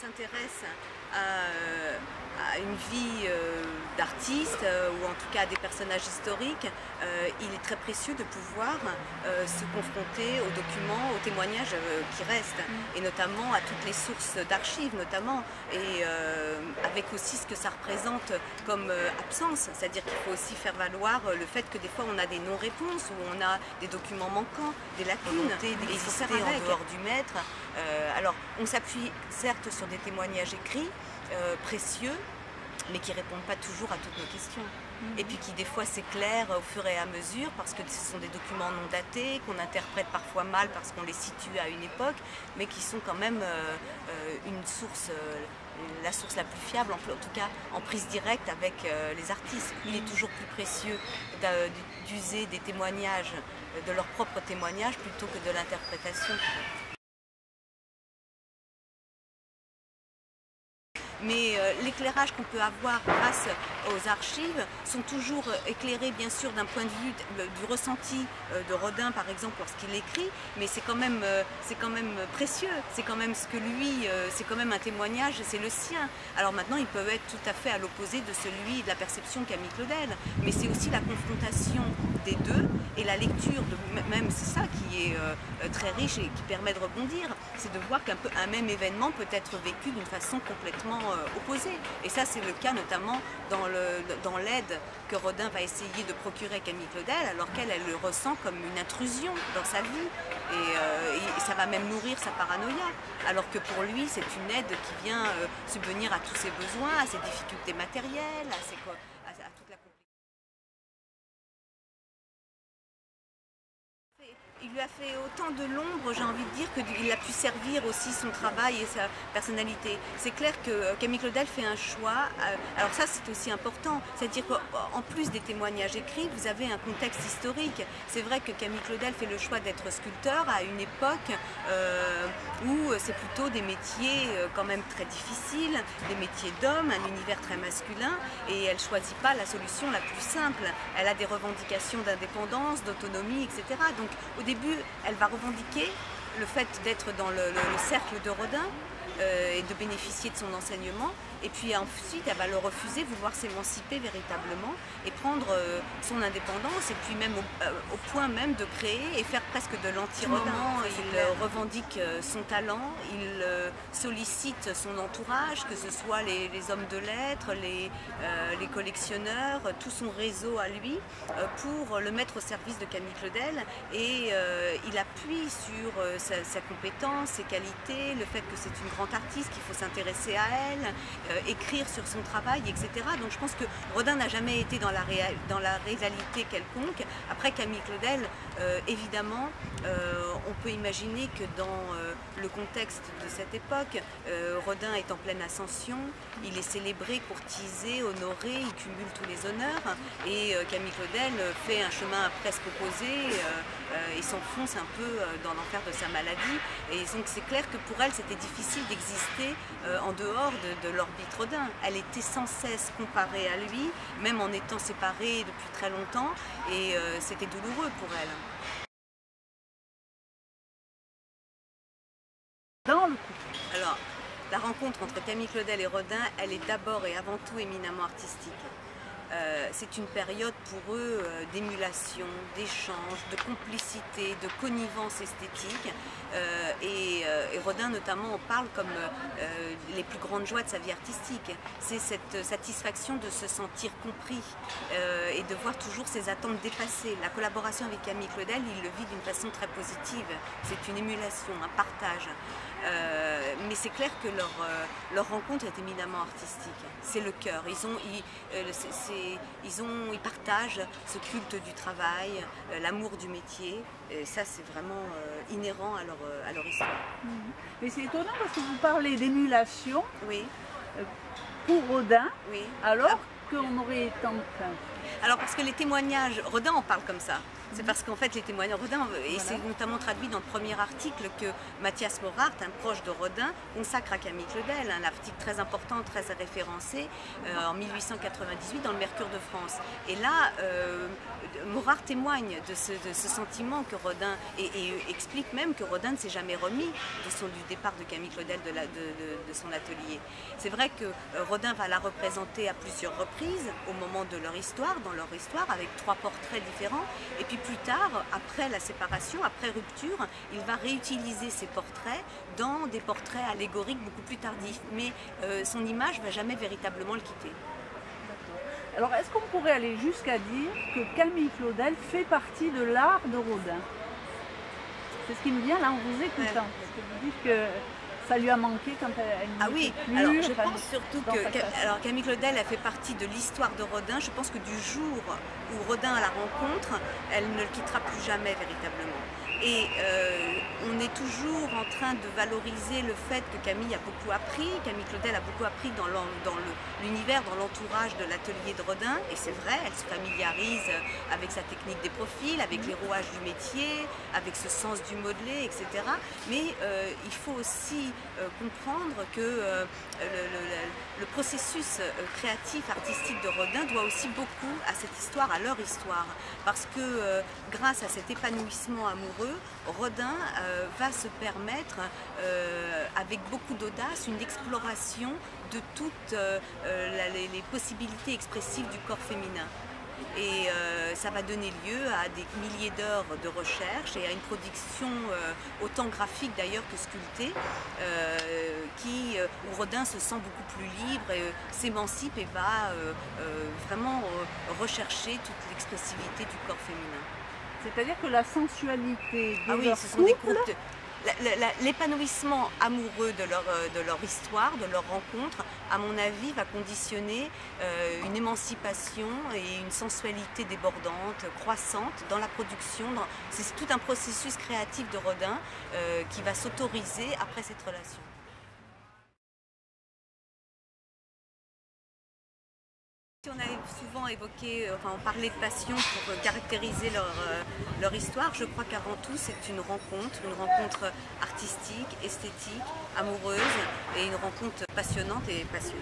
s'intéresse à une vie d'artiste ou en tout cas à des personnages historiques, il est très précieux de pouvoir se confronter aux documents, aux témoignages qui restent, et notamment à toutes les sources d'archives notamment, et avec aussi ce que ça représente comme absence, c'est-à-dire qu'il faut aussi faire valoir le fait que des fois on a des non-réponses, ou on a des documents manquants, des lacunes, d'exister en dehors du maître. Alors on s'appuie certes sur des témoignages écrits, précieux, mais qui ne répondent pas toujours à toutes nos questions. Et puis qui des fois s'éclairent au fur et à mesure, parce que ce sont des documents non datés, qu'on interprète parfois mal parce qu'on les situe à une époque, mais qui sont quand même une source, la source la plus fiable, en tout cas en prise directe avec les artistes. Il est toujours plus précieux d'user des témoignages, de leurs propres témoignages, plutôt que de l'interprétation. Mais l'éclairage qu'on peut avoir grâce aux archives sont toujours éclairés bien sûr d'un point de vue du ressenti de Rodin par exemple lorsqu'il écrit, mais c'est quand même précieux, c'est quand même ce que lui, c'est quand même un témoignage, c'est le sien. Alors maintenant ils peuvent être tout à fait à l'opposé de celui de la perception qu'a mis Claudel, mais c'est aussi la confrontation des deux et la lecture, même c'est ça qui est très riche et qui permet de rebondir, c'est de voir qu'un même événement peut être vécu d'une façon complètement opposée. Et ça c'est le cas notamment dans l'aide que Rodin va essayer de procurer à Camille Claudel, alors qu'elle le ressent comme une intrusion dans sa vie, et ça va même nourrir sa paranoïa, alors que pour lui c'est une aide qui vient subvenir à tous ses besoins, à ses difficultés matérielles, à toute la complexité. Il lui a fait autant de l'ombre, j'ai envie de dire, qu'il a pu servir aussi son travail et sa personnalité. C'est clair que Camille Claudel fait un choix, alors ça c'est aussi important, c'est-à-dire qu'en plus des témoignages écrits, vous avez un contexte historique. C'est vrai que Camille Claudel fait le choix d'être sculpteur à une époque où c'est plutôt des métiers quand même très difficiles, des métiers d'hommes, un univers très masculin, et elle ne choisit pas la solution la plus simple. Elle a des revendications d'indépendance, d'autonomie, etc. Donc au début, elle va revendiquer le fait d'être dans le cercle de Rodin et de bénéficier de son enseignement, et puis ensuite elle va le refuser, vouloir s'émanciper véritablement et prendre son indépendance, et puis même au point même de créer et faire presque de l'anti-Rodin. Il revendique son talent, il sollicite son entourage, que ce soit les hommes de lettres, les collectionneurs, tout son réseau à lui, pour le mettre au service de Camille Claudel, et il appuie sur sa compétence, ses qualités, le fait que c'est une grande artiste, qu'il faut s'intéresser à elle, écrire sur son travail, etc. Donc je pense que Rodin n'a jamais été dans la réalité quelconque. Après Camille Claudel, évidemment, on peut imaginer que dans le contexte de cette époque, Rodin est en pleine ascension, il est célébré, courtisé, honoré, il cumule tous les honneurs, et Camille Claudel fait un chemin presque opposé et s'enfonce un peu dans l'enfer de sa maladie. Et donc c'est clair que pour elle c'était difficile d'exister en dehors de l'orbite Rodin. Elle était sans cesse comparée à lui, même en étant séparée depuis très longtemps, et c'était douloureux pour elle. Dans le couple. Alors, la rencontre entre Camille Claudel et Rodin, elle est d'abord et avant tout éminemment artistique. C'est une période pour eux d'émulation, d'échange, de complicité, de connivence esthétique. Et Rodin notamment en parle comme les plus grandes joies de sa vie artistique. C'est cette satisfaction de se sentir compris et de voir toujours ses attentes dépassées. La collaboration avec Camille Claudel, il le vit d'une façon très positive. C'est une émulation, un partage. Mais c'est clair que leur rencontre est éminemment artistique. C'est le cœur. Ils partagent ce culte du travail, l'amour du métier. Et ça, c'est vraiment inhérent à leur histoire. Mais c'est étonnant parce que vous parlez d'émulation oui. Pour Rodin, oui. alors qu'on aurait Alors parce que les témoignages, Rodin en parle comme ça. C'est parce qu'en fait les témoignages Rodin, et c'est notamment traduit dans le premier article que Mathias Morard, un proche de Rodin, consacre à Camille Claudel, un article très important, très référencé, en 1898 dans le Mercure de France. Et là, Morard témoigne de ce sentiment que Rodin, et explique même que Rodin ne s'est jamais remis du départ de Camille Claudel de son atelier. C'est vrai que Rodin va la représenter à plusieurs reprises au moment de leur histoire, dans leur histoire, avec 3 portraits différents. Et puis plus tard, après la séparation, après rupture, il va réutiliser ces portraits dans des portraits allégoriques beaucoup plus tardifs. Mais son image ne va jamais véritablement le quitter. Alors, est-ce qu'on pourrait aller jusqu'à dire que Camille Claudel fait partie de l'art de Rodin? C'est ce qui me vient là en vous écoutant, parce que vous dites que ça lui a manqué quand elle Ah oui, plus, alors je pense surtout que alors, Camille Claudel a fait partie de l'histoire de Rodin. Je pense que du jour où Rodin la rencontre, elle ne le quittera plus jamais véritablement. Et on est toujours en train de valoriser le fait que Camille a beaucoup appris. Camille Claudel a beaucoup appris dans l'univers, dans l'entourage de l'atelier de Rodin. Et c'est vrai, elle se familiarise avec sa technique des profils, avec les rouages du métier, avec ce sens du modelé, etc. Mais il faut aussi comprendre que le processus créatif, artistique de Rodin doit aussi beaucoup à cette histoire, à leur histoire. Parce que grâce à cet épanouissement amoureux, Rodin va se permettre, avec beaucoup d'audace, une exploration de toutes les possibilités expressives du corps féminin. Et ça va donner lieu à des milliers d'heures de recherche et à une production autant graphique d'ailleurs que sculptée, où Rodin se sent beaucoup plus libre, s'émancipe et va vraiment rechercher toute l'expressivité du corps féminin. C'est-à-dire que la sensualité de oui, leur ce sont couple, des groupes l'épanouissement amoureux de leur histoire, de leur rencontre, à mon avis, va conditionner une émancipation et une sensualité débordante, croissante dans la production. C'est tout un processus créatif de Rodin qui va s'autoriser après cette relation. On a souvent évoqué, on parlait de passion pour caractériser leur histoire. Je crois qu'avant tout, c'est une rencontre artistique, esthétique, amoureuse et une rencontre passionnante et passionnée.